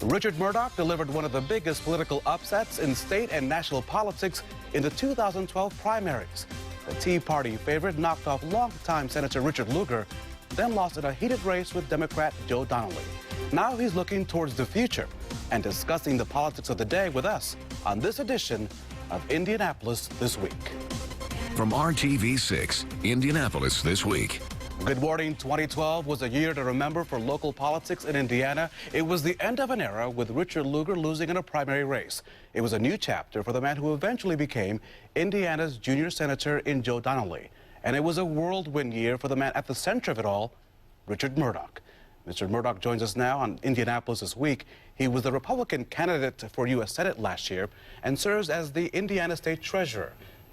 Richard Murdoch delivered one of the biggest political upsets in state and national politics in the 2012 primaries. The Tea Party favorite knocked off longtime Senator Richard Lugar, then lost in a heated race with Democrat Joe Donnelly. Now he's looking towards the future and discussing the politics of the day with us on this edition of Indianapolis This Week. From RTV6, Indianapolis This Week. Good morning. 2012 was a year to remember for local politics in Indiana. It was the end of an era with Richard Lugar losing in a primary race. It was a new chapter for the man who eventually became Indiana's junior senator in Joe Donnelly. And it was a whirlwind year for the man at the center of it all, Richard Murdoch. Mr. Murdoch joins us now on Indianapolis This Week. He was the Republican candidate for U.S. Senate last year and serves as the Indiana State Treasurer.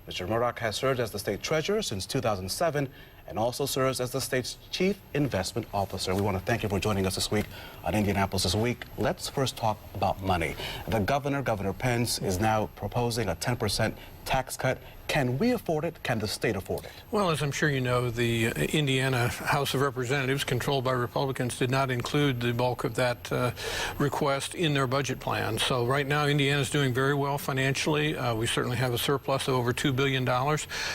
Mr. Murdoch has served as the state treasurer since 2007 and also serves as the state's chief investment officer. We want to thank you for joining us this week on Indianapolis This Week. Let's first talk about money. The Governor Pence, is now proposing a 10% tax cut. Can we afford it? Can the state afford it? Well, as I'm sure you know, the Indiana House of Representatives, controlled by Republicans, did not include the bulk of that request in their budget plan. So right now, Indiana's doing very well financially. We certainly have a surplus of over $2 billion.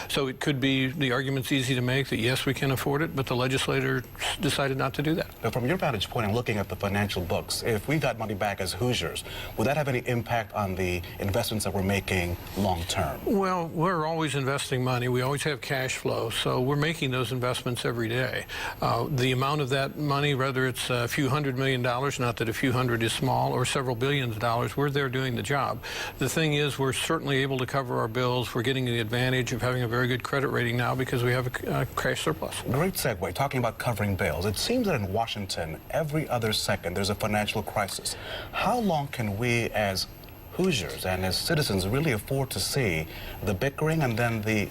So it could be, the argument's easy to make that yes, we can afford it, but the legislature decided not to do that. But from your vantage point and looking at the financial books, if we got money back as Hoosiers, would that have any impact on the investments that we're making long term? Well, we're always investing money. We always have cash flow, so we're making those investments every day. The amount of that money, whether it's a few $100 million, not that a few hundred is small, or several billions of dollars, we're there doing the job. The thing is, we're certainly able to cover our bills. We're getting the advantage of having a very good credit rating now because we have a cash surplus. Great segue, talking about covering bills. It seems that in Washington, every other second, there's a financial crisis. How long can we, as Hoosiers and as citizens, really afford to see the bickering and then the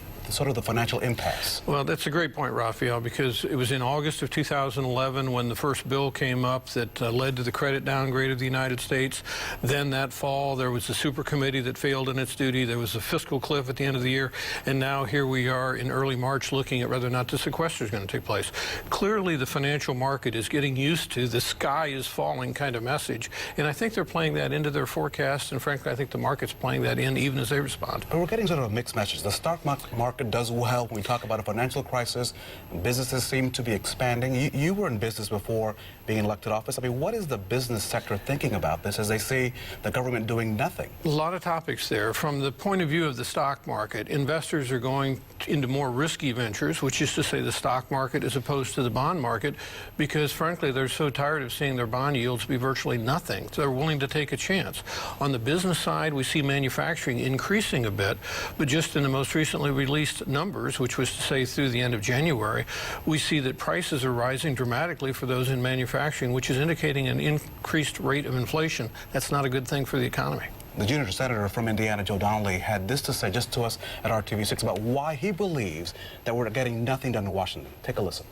financial impasse? Well, that's a great point, Raphael, because it was in August of 2011 when the first bill came up that led to the credit downgrade of the United States. Then that fall, there was the super committee that failed in its duty. There was a fiscal cliff at the end of the year. And now here we are in early March looking at whether or not the sequester is going to take place. Clearly, the financial market is getting used to the sky is falling kind of message. And I think they're playing that into their forecast. And frankly, I think the market's playing that in even as they respond. But we're getting sort of a mixed message. The stock market does well when we talk about a financial crisis. Businesses seem to be expanding. You were in business before being elected office. I mean, what is the business sector thinking about this as they see the government doing nothing? A lot of topics there. From the point of view of the stock market, investors are going into more risky ventures, which is to say the stock market as opposed to the bond market, because frankly, they're so tired of seeing their bond yields be virtually nothing. So they're willing to take a chance. On the business side, we see manufacturing increasing a bit, but just in the most recently released numbers, which was to say through the end of January, we see that prices are rising dramatically for those in manufacturing, which is indicating an increased rate of inflation. That's not a good thing for the economy. The junior senator from Indiana, Joe Donnelly, had this to say just to us at RTV6 about why he believes that we're getting nothing done in Washington. Take a listen.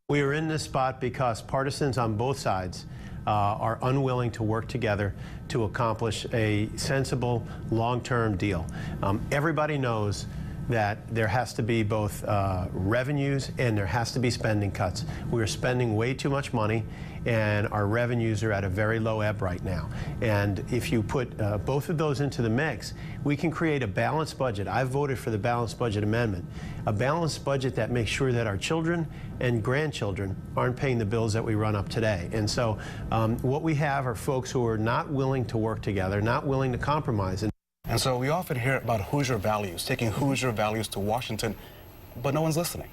We are in this spot because partisans on both sides are unwilling to work together to accomplish a sensible, long-term deal. Everybody knows that there has to be both revenues and there has to be spending cuts. We are spending way too much money and our revenues are at a very low ebb right now. And if you put both of those into the mix, we can create a balanced budget. I've voted for the balanced budget amendment. A balanced budget that makes sure that our children and grandchildren aren't paying the bills that we run up today. And so what we have are folks who are not willing to work together, not willing to compromise. And so we often hear about Hoosier values, taking Hoosier values to Washington, but no one's listening.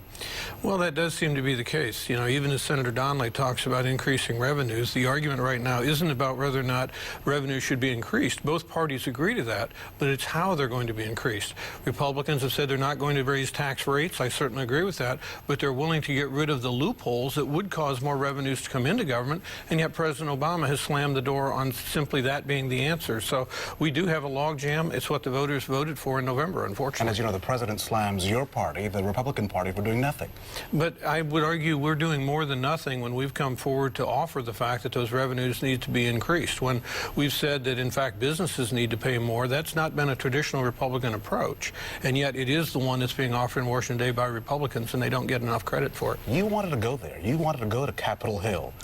Well, that does seem to be the case. You know, even as Senator Donnelly talks about increasing revenues, the argument right now isn't about whether or not revenue should be increased. Both parties agree to that, but it's how they're going to be increased. Republicans have said they're not going to raise tax rates. I certainly agree with that, but they're willing to get rid of the loopholes that would cause more revenues to come into government, and yet President Obama has slammed the door on simply that being the answer. So we do have a logjam. It's what the voters voted for in November, unfortunately. And as you know, the president slams your party, the Republican Party, for doing nothing. But I would argue we're doing more than nothing when we've come forward to offer the fact that those revenues need to be increased. When we've said that, in fact, businesses need to pay more, that's not been a traditional Republican approach. And yet it is the one that's being offered in Washington today by Republicans, and they don't get enough credit for it. You wanted to go there. You wanted to go to Capitol Hill.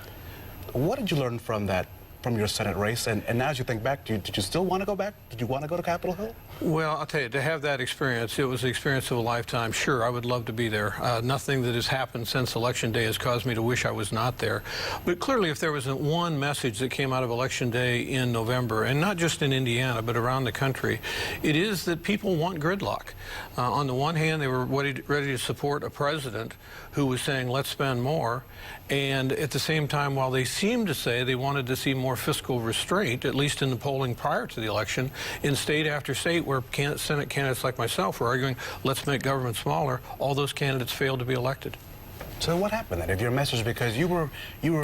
What did you learn from that from your Senate race, and now as you think back, did you still want to go back? Did you want to go to Capitol Hill? Well, I'll tell you, to have that experience, it was the experience of a lifetime. Sure, I would love to be there. Nothing that has happened since Election Day has caused me to wish I was not there. But clearly, if there was one message that came out of Election Day in November, and not just in Indiana, but around the country, it is that people want gridlock. On the one hand, they were ready to support a president who was saying, let's spend more. And at the same time, while they seemed to say they wanted to see more fiscal restraint, at least in the polling prior to the election, in state after state where Senate candidates like myself were arguing, let's make government smaller, all those candidates failed to be elected. So what happened then? If your message, because there were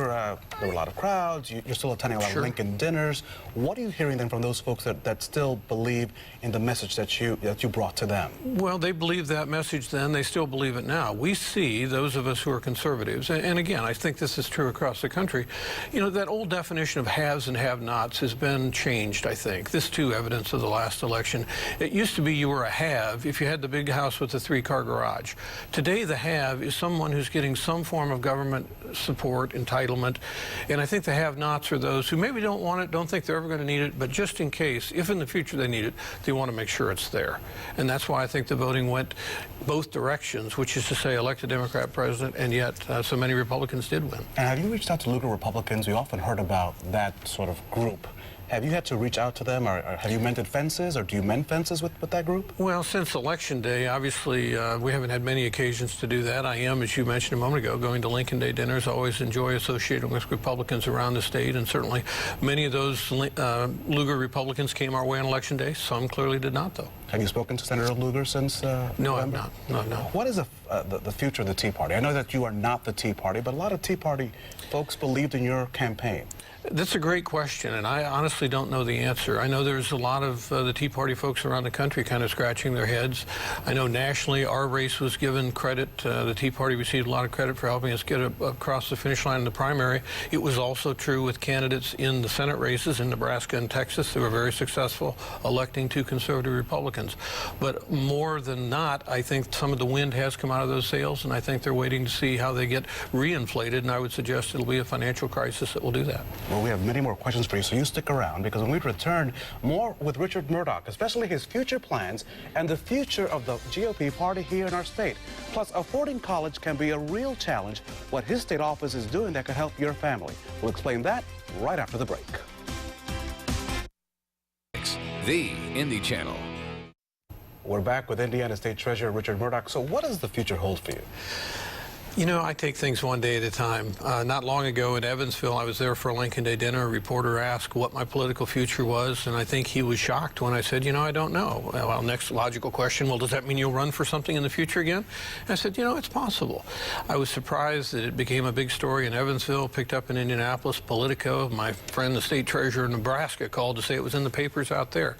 a lot of crowds, you're still attending a lot of Lincoln dinners. What are you hearing then from those folks that still believe in the message that you brought to them? Well, they believed that message then. They still believe it now. We see those of us who are conservatives, and again, I think this is true across the country. You know, that old definition of haves and have-nots has been changed, I think. This, too, evidence of the last election. It used to be you were a have if you had the big house with the 3-car garage. Today, the have is someone who's getting some form of government support, entitlement, and I think the have-nots are those who maybe don't want it, don't think they're ever going to need it, but just in case, if in the future they need it, they want to make sure it's there. And that's why I think the voting went both directions, which is to say elect a Democrat president, and yet so many Republicans did win. And have you reached out to Lugar Republicans? We often heard about that sort of group. Have you had to reach out to them, or have you mended fences, or do you mend fences with that group? Well, since Election Day, obviously, we haven't had many occasions to do that. I am, as you mentioned a moment ago, going to Lincoln Day dinners. I always enjoy associating with Republicans around the state, and certainly many of those Lugar Republicans came our way on Election Day. Some clearly did not, though. Have you spoken to Senator Lugar since No, November? I've not. No. What is the future of the Tea Party? I know that you are not the Tea Party, but a lot of Tea Party folks believed in your campaign. That's a great question, and I honestly don't know the answer. I know there's a lot of the Tea Party folks around the country kind of scratching their heads. I know nationally our race was given credit. The Tea Party received a lot of credit for helping us get across the finish line in the primary. It was also true with candidates in the Senate races in Nebraska and Texas. They were very successful electing 2 conservative Republicans. But more than not, I think some of the wind has come out of those sails, and I think they're waiting to see how they get reinflated, and I would suggest it'll be a financial crisis that will do that. Well, we have many more questions for you, so you stick around, because when we return, more with Richard Murdoch, especially his future plans and the future of the GOP party here in our state. Plus, affording college can be a real challenge. What his state office is doing that could help your family. We'll explain that right after the break. The Indy Channel. We're back with Indiana State Treasurer Richard Murdoch. So what does the future hold for you? You know, I take things one day at a time. Not long ago in Evansville, I was there for a Lincoln Day dinner. A reporter asked what my political future was, and I think he was shocked when I said, you know, I don't know. Well, next logical question, well, does that mean you'll run for something in the future again? And I said, you know, it's possible. I was surprised that it became a big story in Evansville, picked up in Indianapolis. Politico, my friend, the state treasurer in Nebraska, called to say it was in the papers out there.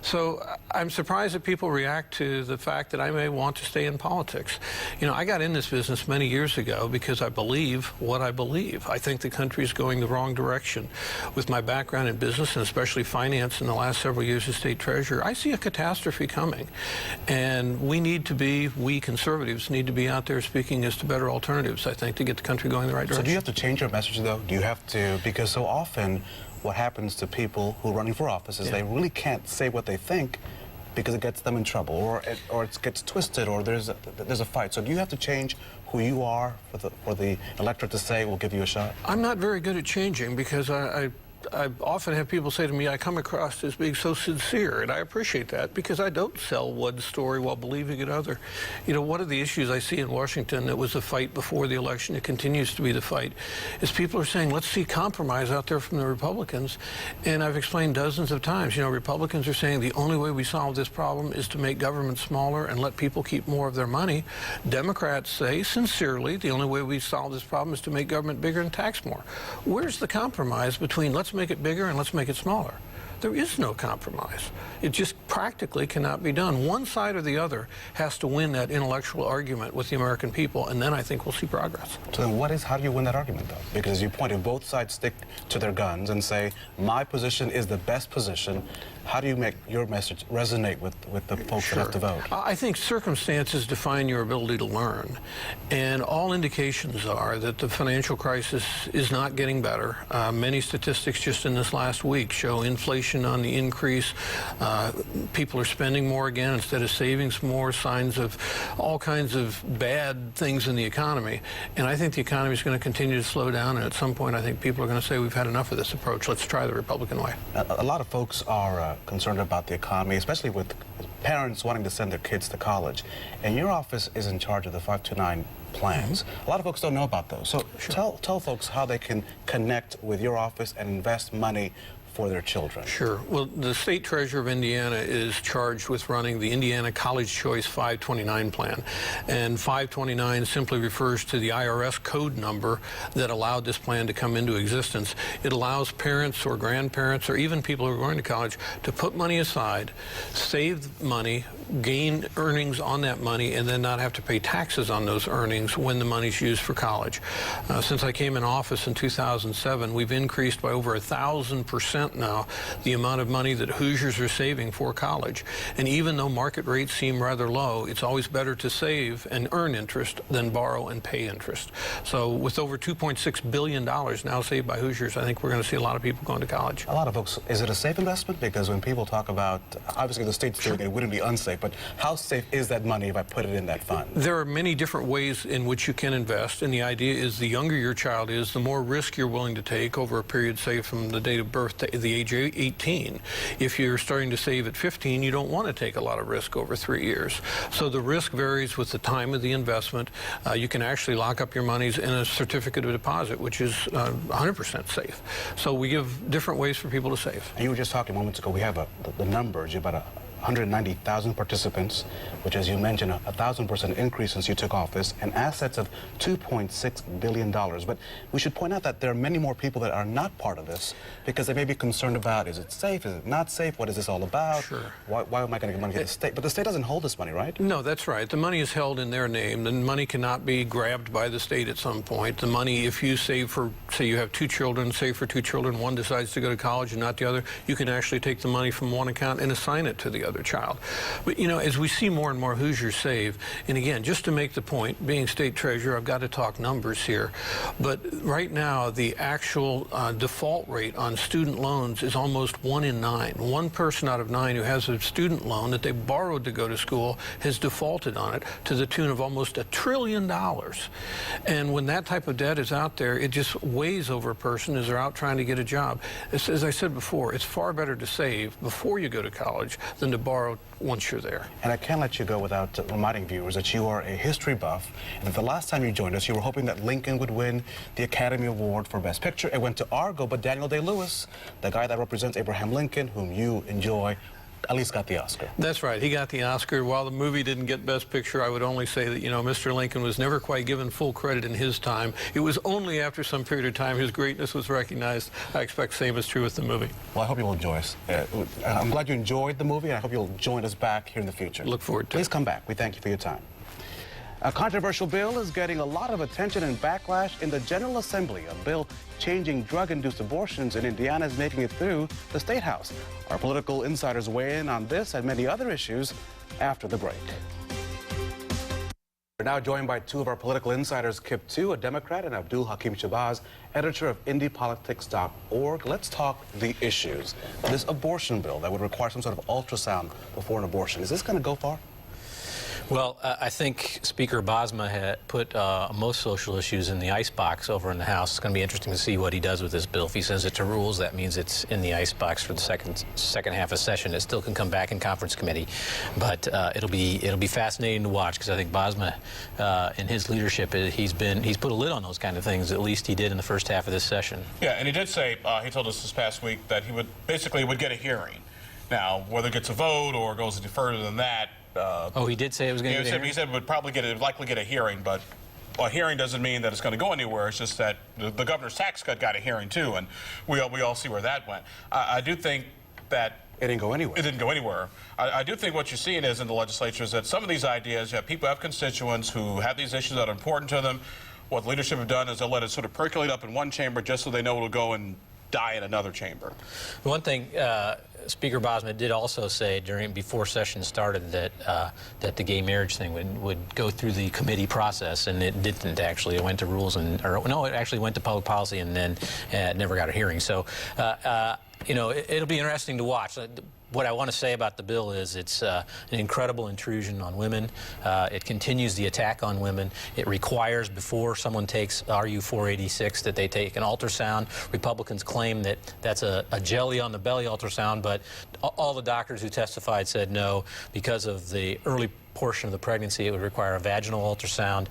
So I'm surprised that people react to the fact that I may want to stay in politics. You know, I got in this business many years ago because I believe what I believe. I think the country is going the wrong direction. With my background in business and especially finance in the last several years as state treasurer, I see a catastrophe coming. And we conservatives need to be out there speaking as to better alternatives, I think, to get the country going the right direction. So do you have to change your message, though? Do you have to, because so often what happens to people who are running for office is they really can't say what they think because it gets them in trouble, or it gets twisted, or there's a fight. So do you have to change who you are for the electorate to say, we'll give you a shot? I'm not very good at changing because I often have people say to me, I come across as being so sincere, and I appreciate that because I don't sell one story while believing in other. You know, one of the issues I see in Washington that was a fight before the election, it continues to be the fight, is people are saying, let's see compromise out there from the Republicans. And I've explained dozens of times, you know, Republicans are saying the only way we solve this problem is to make government smaller and let people keep more of their money. Democrats say, sincerely, the only way we solve this problem is to make government bigger and tax more. Where's the compromise between let's make it bigger and let's make it smaller? There is no compromise. It just practically cannot be done. One side or the other has to win that intellectual argument with the American people, and then I think we'll see progress. So then how do you win that argument, though? Because as you pointed, both sides stick to their guns and say, my position is the best position. How do you make your message resonate with the folks that have to vote? I think circumstances define your ability to learn, and all indications are that the financial crisis is not getting better. Many statistics just in this last week show inflation on the increase. People are spending more again instead of savings more, signs of all kinds of bad things in the economy. And I think the economy is going to continue to slow down, and at some point I think people are going to say we've had enough of this approach. Let's try the Republican way. A lot of folks are concerned about the economy, especially with parents wanting to send their kids to college. And your office is in charge of the 529 plans. A lot of folks don't know about those. So tell folks how they can connect with your office and invest money for their children. Sure. Well, the State Treasurer of Indiana is charged with running the Indiana College Choice 529 plan. And 529 simply refers to the IRS code number that allowed this plan to come into existence. It allows parents or grandparents or even people who are going to college to put money aside, save money, gain earnings on that money, and then not have to pay taxes on those earnings when the money's used for college. Since I came in office in 2007, we've increased by over 1,000% now the amount of money that Hoosiers are saving for college. And even though market rates seem rather low, it's always better to save and earn interest than borrow and pay interest. So with over $2.6 billion now saved by Hoosiers, I think we're going to see a lot of people going to college. A lot of folks, is it a safe investment? Because when people talk about, obviously the state's doing it, it wouldn't be unsafe, but how safe is that money if I put it in that fund? There are many different ways in which you can invest, and the idea is the younger your child is, the more risk you're willing to take over a period, say, from the date of birth to the age of 18. If you're starting to save at 15, you don't want to take a lot of risk over 3 years. So the risk varies with the time of the investment. You can actually lock up your monies in a certificate of deposit, which is 100% safe. So we give different ways for people to save. And you were just talking moments ago, we have the numbers, you've about 190,000 participants, which, as you mentioned, a 1,000% increase since you took office, and assets of $2.6 billion. But we should point out that there are many more people that are not part of this because they may be concerned about, is it safe, is it not safe, what is this all about? Sure. Why am I going to get money to the state? But the state doesn't hold this money, right? No, that's right. The money is held in their name. The money cannot be grabbed by the state at some point. The money, if you save for, say you have 2 children, save for 2 children, one decides to go to college and not the other, you can actually take the money from one account and assign it to the other child. But, you know, as we see more and more Hoosiers save, and again, just to make the point, being state treasurer, I've got to talk numbers here, but right now the actual default rate on student loans is almost 1 in 9. One person out of 9 who has a student loan that they borrowed to go to school has defaulted on it to the tune of almost $1 trillion. And when that type of debt is out there, it just weighs over a person as they're out trying to get a job. As I said before, it's far better to save before you go to college than to borrow once you're there. And I can't let you go without reminding viewers that you are a history buff, and that the last time you joined us, you were hoping that Lincoln would win the Academy Award for Best Picture. It went to Argo, but Daniel Day-Lewis, the guy that represents Abraham Lincoln, whom you enjoy, at least got the Oscar. That's right. He got the Oscar. While the movie didn't get Best Picture, I would only say that, you know, Mr. Lincoln was never quite given full credit in his time. It was only after some period of time his greatness was recognized. I expect same is true with the movie. Well, I hope you will enjoy us. I'm glad you enjoyed the movie, and I hope you'll join us back here in the future. Look forward to it. Please come back. We thank you for your time. A controversial bill is getting a lot of attention and backlash in the General Assembly. A bill changing drug-induced abortions in Indiana is making it through the State House. Our political insiders weigh in on this and many other issues after the break. We're now joined by 2 of our political insiders, Kip Tu, a Democrat, and Abdul Hakim Shabazz, editor of IndyPolitics.org. Let's talk the issues. This abortion bill that would require some sort of ultrasound before an abortion, is this going to go far? Well, I think Speaker Bosma had put most social issues in the icebox over in the House. It's going to be interesting to see what he does with this bill. If he sends it to rules, that means it's in the icebox for the second half of session. It still can come back in conference committee, but it'll be fascinating to watch, because I think Bosma, in his leadership, he's put a lid on those kind of things. At least he did in the first half of this session. Yeah, and he did say, he told us this past week that he would basically get a hearing. Now, whether it gets a vote or goes further than that. Oh, he did say it was going to get a hearing? He said it would probably likely get a hearing, but a hearing doesn't mean that it's going to go anywhere. It's just that the governor's tax cut got a hearing too, and we all see where that went. I do think that it didn't go anywhere. It didn't go anywhere. I do think what you're seeing is in the legislature is that some of these ideas, people have constituents who have these issues that are important to them. What leadership have done is they'll let it sort of percolate up in one chamber just so they know it'll go in die in another chamber. One thing Speaker Bosma did also say before session started that that the gay marriage thing would go through the committee process, and it didn't actually. It went to rules no, it actually went to public policy, and then never got a hearing. So you know, it'll be interesting to watch. What I want to say about the bill is it's an incredible intrusion on women. It continues the attack on women. It requires, before someone takes RU 486, that they take an ultrasound. Republicans claim that that's a jelly on the belly ultrasound, but all the doctors who testified said no, because of the early portion of the pregnancy, it would require a vaginal ultrasound.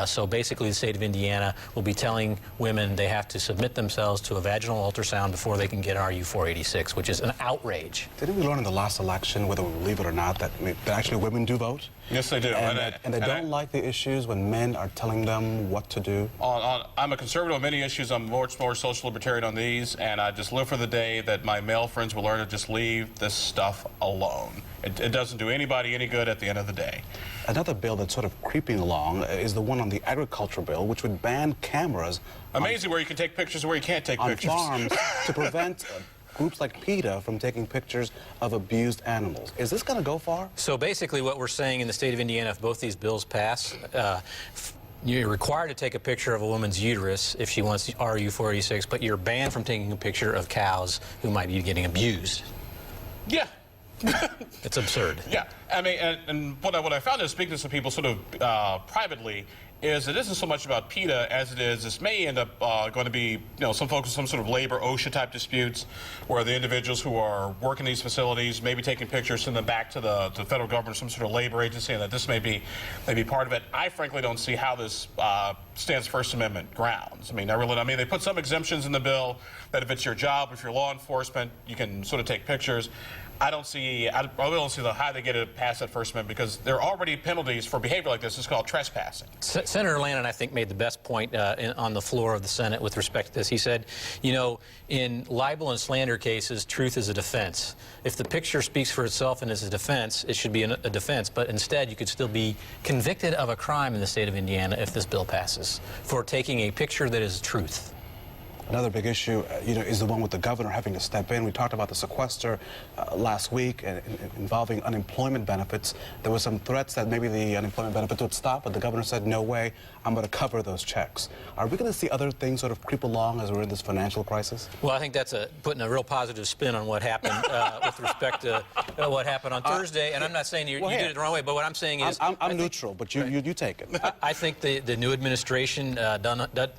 So basically the state of Indiana will be telling women they have to submit themselves to a vaginal ultrasound before they can get RU 486, which is an outrage. Didn't we learn in the last election, whether we believe it or not, that actually women do vote? Yes, they do. And they don't like the issues when men are telling them what to do? I'm a conservative on many issues. I'm more social libertarian on these, and I just live for the day that my male friends will learn to just leave this stuff alone. It doesn't do anybody any good at the end of the day. Another bill that's sort of creeping along is the one on the agriculture bill, which would ban cameras. Amazing where you can take pictures and where you can't take on pictures. farms to prevent groups like PETA from taking pictures of abused animals. Is this going to go far? So basically what we're saying in the state of Indiana, if both these bills pass, you're required to take a picture of a woman's uterus if she wants RU 486, but you're banned from taking a picture of cows who might be getting abused. Yeah. It's absurd. Yeah, I mean, and what I found is speaking to some people sort of privately is it isn't so much about PETA as it is this may end up going to be, you know, some focus on some sort of labor OSHA type disputes where the individuals who are working these facilities may be taking pictures, send them back to the federal government, some sort of labor agency, and that this may be part of it. I frankly don't see how this stands First Amendment grounds. I mean, they put some exemptions in the bill that if it's your job, if you're law enforcement, you can sort of take pictures. I really don't see how they get it past that First Amendment, because there are already penalties for behavior like this. It's called trespassing. Senator Lannon, I think, made the best point on the floor of the Senate with respect to this. He said, you know, in libel and slander cases, truth is a defense. If the picture speaks for itself and is a defense, it should be a defense. But instead, you could still be convicted of a crime in the state of Indiana if this bill passes for taking a picture that is truth. Another big issue, you know, is the one with the governor having to step in. We talked about the sequester last week involving unemployment benefits. There were some threats that maybe the unemployment benefits would stop, but the governor said, no way, I'm going to cover those checks. Are we going to see other things sort of creep along as we're in this financial crisis? Well, I think that's putting a real positive spin on what happened with respect to what happened on Thursday. And I'm not saying you did it the wrong way, but what I'm saying is... I'm neutral, but you take it. I think the new administration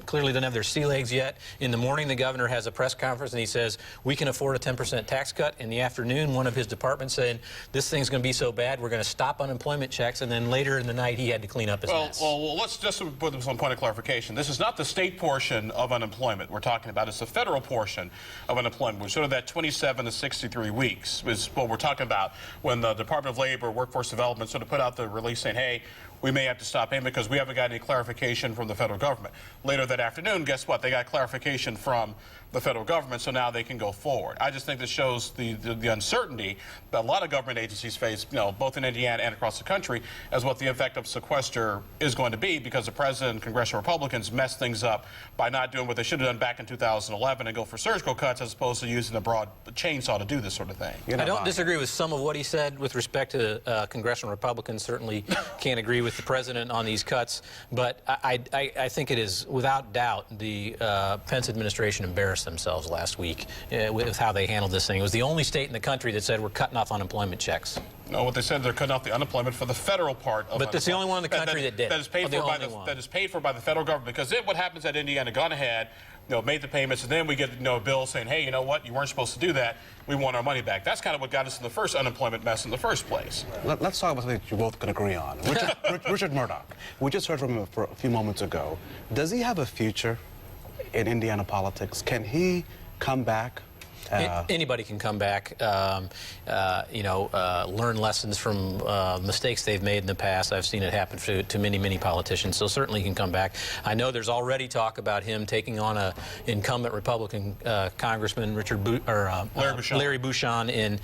clearly doesn't have their sea legs yet. In the morning, the governor has a press conference and he says, we can afford a 10% tax cut. In the afternoon, one of his departments saying, this thing's going to be so bad, we're going to stop unemployment checks. And then later in the night, he had to clean up his mess. Well, let's just put this on point of clarification. This is not the state portion of unemployment we're talking about. It's the federal portion of unemployment, which sort of that 27 to 63 weeks is what we're talking about when the Department of Labor, Workforce Development sort of put out the release saying, hey, we may have to stop paying because we haven't got any clarification from the federal government. Later that afternoon, guess what? They got clarification from the federal government, so now they can go forward. I just think this shows the uncertainty that a lot of government agencies face, you know, both in Indiana and across the country, as what the effect of sequester is going to be, because the president and congressional Republicans messed things up by not doing what they should have done back in 2011 and go for surgical cuts as opposed to using a broad chainsaw to do this sort of thing. I don't disagree with some of what he said with respect to congressional Republicans. Certainly can't agree with the president on these cuts, but I think it is without doubt the Pence administration embarrassed themselves last week with how they handled this thing. It was the only state in the country that said we're cutting off unemployment checks. No, what they said, they're cutting off the unemployment for the federal part of But that's the only one in the country that did. That is paid for by the federal government, because what happens at Indiana gone ahead, you know, made the payments, and then we get, you know, a bill saying, hey, you know what, you weren't supposed to do that. We want our money back. That's kind of what got us in the first unemployment mess in the first place. Let's talk about something that you both can agree on. Richard Murdoch. We just heard from him a few moments ago. Does he have a future in Indiana politics? Can he come back? Anybody can come back, learn lessons from mistakes they've made in the past. I've seen it happen to many, many politicians, so certainly he can come back. I know there's already talk about him taking on an incumbent Republican Congressman, Larry Bouchon in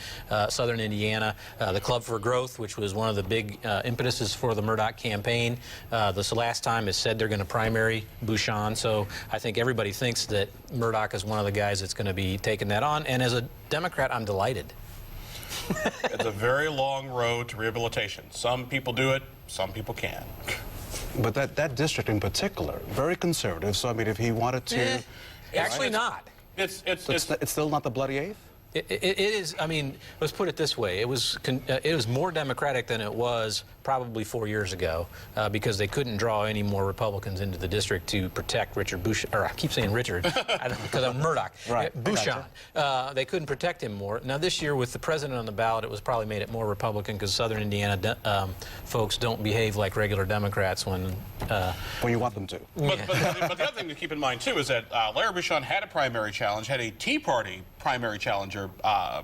southern Indiana. The Club for Growth, which was one of the big impetuses for the Murdoch campaign, this last time has said they're going to primary Bouchon, so I think everybody thinks that Murdoch is one of the guys that's going to be taking that on, and as a Democrat, I'm delighted. It's a very long road to rehabilitation. Some people do it, some people can't. But that district in particular, very conservative, so I mean, if he wanted to... Actually not. It's still not the bloody eighth? It is. I mean, let's put it this way: it was more Democratic than it was probably 4 years ago, because they couldn't draw any more Republicans into the district to protect Richard Bouchon. Or I keep saying Richard because I'm Murdoch. Right. Bouchon. They couldn't protect him more. Now this year, with the president on the ballot, it was probably made it more Republican because Southern Indiana folks don't behave like regular Democrats when you want them to. But the other thing to keep in mind too is that Larry Bouchon had a primary challenge, had a Tea Party primary challenger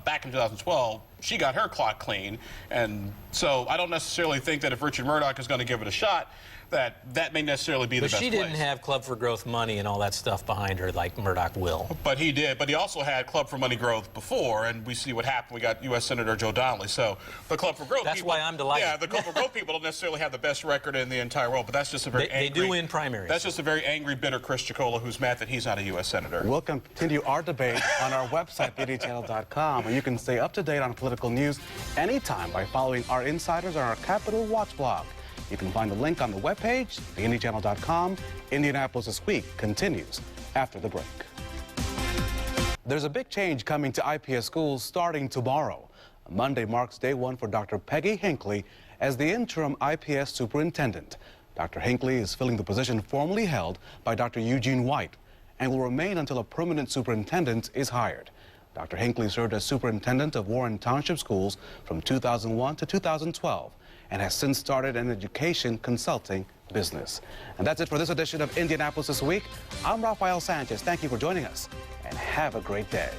back in 2012. She got her clock clean, and so I don't necessarily think that if Richard Murdoch is going to give it a shot, that may necessarily be the best place. But she didn't have Club for Growth money and all that stuff behind her like Murdoch will. But he did. But he also had Club for Money Growth before, and we see what happened. We got U.S. Senator Joe Donnelly. So the Club for Growth That's people... why I'm delighted. Yeah, the Club for Growth people don't necessarily have the best record in the entire world, but that's just a very angry... They do win primaries. That's just a very angry, bitter Chris Chicola who's mad that he's not a U.S. Senator. We'll continue our debate on our website, indiachannel.com, where you can stay up to date on political news anytime by following our insiders on our Capitol Watch blog. You can find the link on the webpage, indiachannel.com. Indianapolis This Week continues after the break. There's a big change coming to IPS schools starting tomorrow. Monday marks day one for Dr. Peggy Hinckley as the interim IPS superintendent. Dr. Hinckley is filling the position formerly held by Dr. Eugene White and will remain until a permanent superintendent is hired. Dr. Hinckley served as superintendent of Warren Township Schools from 2001 to 2012 and has since started an education consulting business. And that's it for this edition of Indianapolis This Week. I'm Rafael Sanchez. Thank you for joining us, and have a great day.